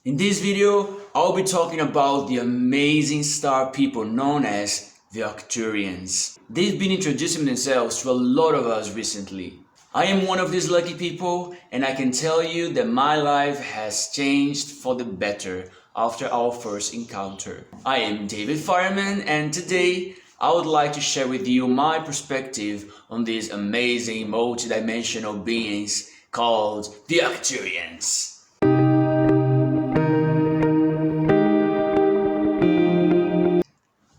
In this video, I'll be talking about the amazing star people known as the Arcturians. They've been introducing themselves to a lot of us recently. I am one of these lucky people, and I can tell you that my life has changed for the better after our first encounter. I am David Fireman, and today I would like to share with you my perspective on these amazing multidimensional beings called the Arcturians.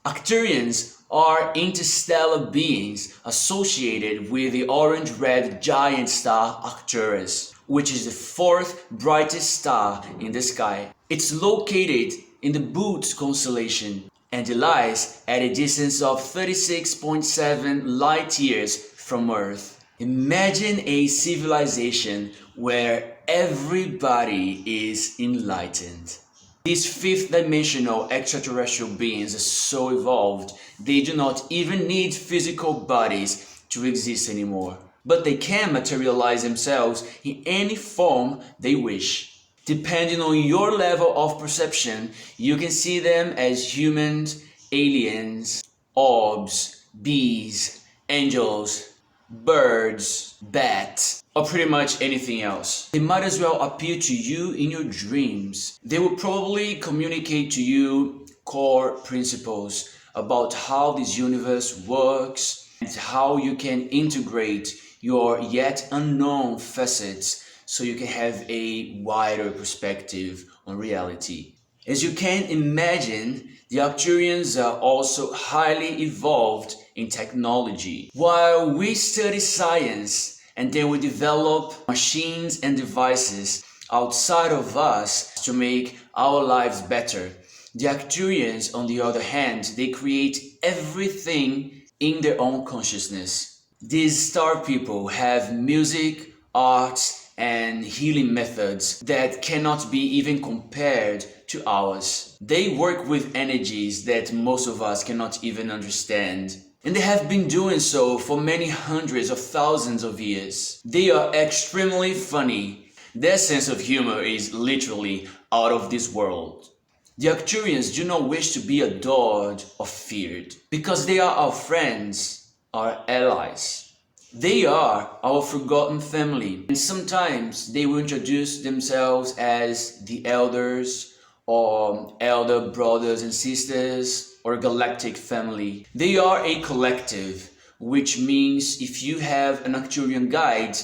Arcturians are interstellar beings associated with the orange-red giant star Arcturus, which is the fourth brightest star in the sky. It's located in the Boötes constellation and it lies at a distance of 36.7 light-years from Earth. Imagine a civilization where everybody is enlightened. These fifth-dimensional extraterrestrial beings are so evolved, they do not even need physical bodies to exist anymore. But they can materialize themselves in any form they wish. Depending on your level of perception, you can see them as humans, aliens, orbs, bees, angels, birds, bats, or pretty much anything else. They might as well appear to you in your dreams. They will probably communicate to you core principles about how this universe works and how you can integrate your yet unknown facets so you can have a wider perspective on reality. As you can imagine, the Arcturians are also highly evolved in technology. While we study science and then we develop machines and devices outside of us to make our lives better, the Arcturians, on the other hand, they create everything in their own consciousness. These star people have music, art, and healing methods that cannot be even compared to ours. They work with energies that most of us cannot even understand. And they have been doing so for many hundreds of thousands of years. They are extremely funny. Their sense of humor is literally out of this world. The Arcturians do not wish to be adored or feared because they are our friends, our allies. They are our forgotten family, and sometimes they will introduce themselves as the elders or elder brothers and sisters or galactic family. They are a collective, which means if you have an Arcturian guide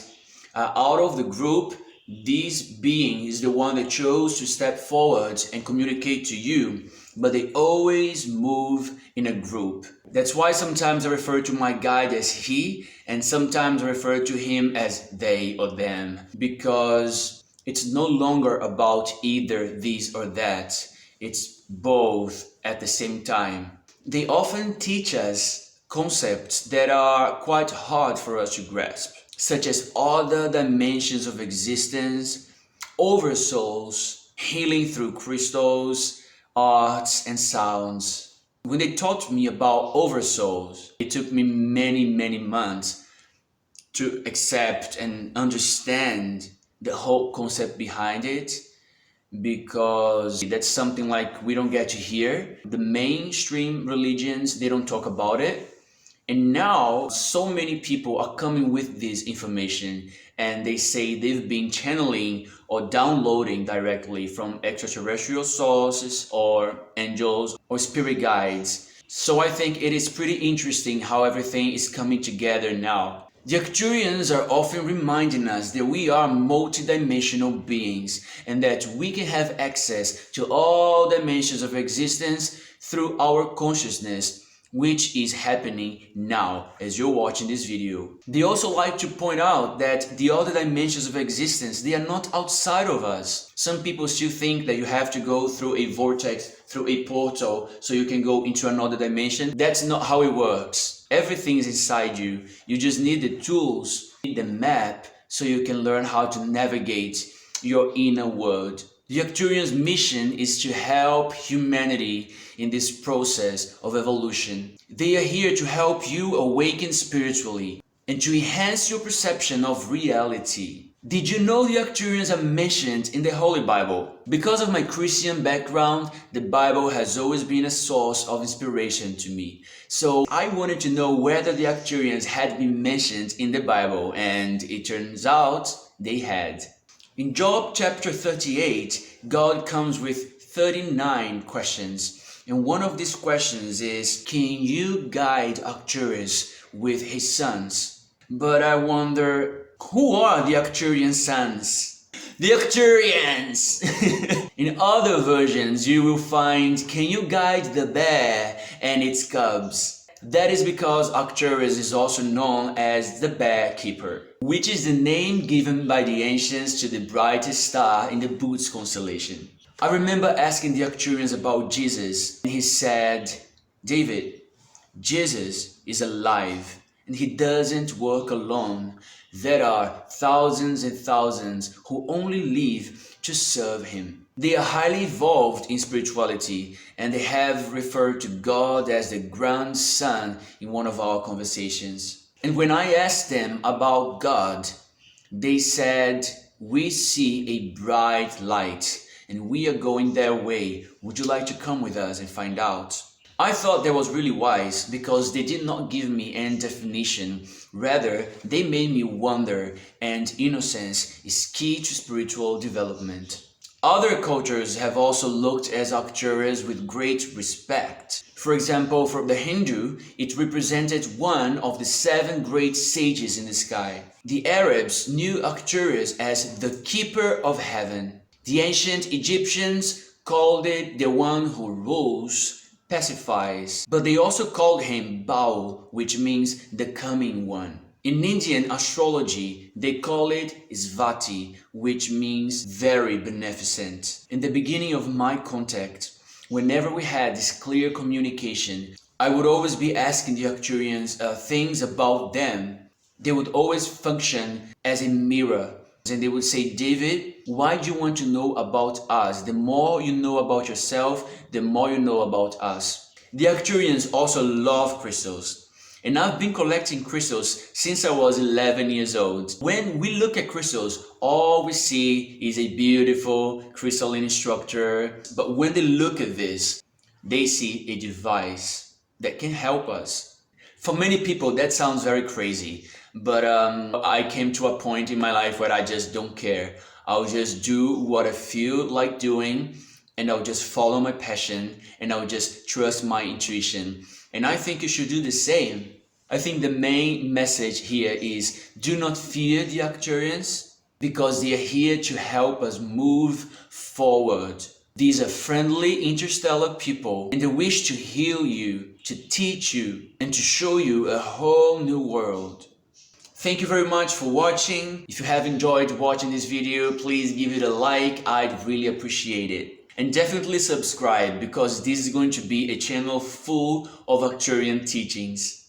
out of the group, this being is the one that chose to step forward and communicate to you, but they always move in a group. That's why sometimes I refer to my guide as he, and sometimes I refer to him as they or them, because it's no longer about either this or that. It's both at the same time. They often teach us concepts that are quite hard for us to grasp, such as other dimensions of existence, oversouls, healing through crystals, arts and sounds. When they taught me about oversouls, it took me many months to accept and understand the whole concept behind it, because that's something like we don't get to hear. The mainstream religions, they don't talk about it. And now so many people are coming with this information and they say they've been channeling or downloading directly from extraterrestrial sources or angels or spirit guides. So I think it is pretty interesting how everything is coming together now. The Arcturians are often reminding us that we are multidimensional beings and that we can have access to all dimensions of existence through our consciousness, which is happening now as you're watching this video. They also like to point out that the other dimensions of existence, they are not outside of us. Some people still think that you have to go through a vortex, through a portal, so you can go into another dimension. That's not how it works. Everything is inside you. You just need the tools, the map, so you can learn how to navigate your inner world. The Arcturians' mission is to help humanity in this process of evolution. They are here to help you awaken spiritually and to enhance your perception of reality. Did you know the Arcturians are mentioned in the Holy Bible? Because of my Christian background, the Bible has always been a source of inspiration to me. So I wanted to know whether the Arcturians had been mentioned in the Bible, and it turns out they had. In Job chapter 38, God comes with 39 questions. And one of these questions is, can you guide Arcturus with his sons? But I wonder, who are the Arcturian sons? The Arcturians! In other versions, you will find, can you guide the bear and its cubs? That is because Arcturus is also known as the bear keeper, which is the name given by the ancients to the brightest star in the Boötes constellation. I remember asking the Arcturians about Jesus, and he said, David, Jesus is alive, and he doesn't work alone. There are thousands and thousands who only live to serve him. They are highly evolved in spirituality, and they have referred to God as the grandson in one of our conversations. And when I asked them about God, they said, we see a bright light, and we are going their way. Would you like to come with us and find out? I thought that was really wise because they did not give me any definition. Rather, they made me wonder, and innocence is key to spiritual development. Other cultures have also looked at Arcturus with great respect. For example, for the Hindu, it represented one of the 7 great sages in the sky. The Arabs knew Arcturus as the keeper of heaven. The ancient Egyptians called it the one who rules, pacifies, but they also called him Baal, which means the coming one. In Indian astrology, they call it Svati, which means very beneficent. In the beginning of my contact, whenever we had this clear communication, I would always be asking the Arcturians things about them. They would always function as a mirror. And they would say, David, why do you want to know about us? The more you know about yourself, the more you know about us. The Arcturians also love crystals. And I've been collecting crystals since I was 11 years old. When we look at crystals, all we see is a beautiful crystalline structure. But when they look at this, they see a device that can help us. For many people, that sounds very crazy. But I came to a point in my life where I just don't care. I'll just do what I feel like doing, and I'll just follow my passion, and I'll just trust my intuition. And I think you should do the same. I think the main message here is, do not fear the Arcturians, because they are here to help us move forward. These are friendly interstellar people, and they wish to heal you, to teach you, and to show you a whole new world. Thank you very much for watching. If you have enjoyed watching this video, please give it a like. I'd really appreciate it. And definitely subscribe, because this is going to be a channel full of Arcturian teachings.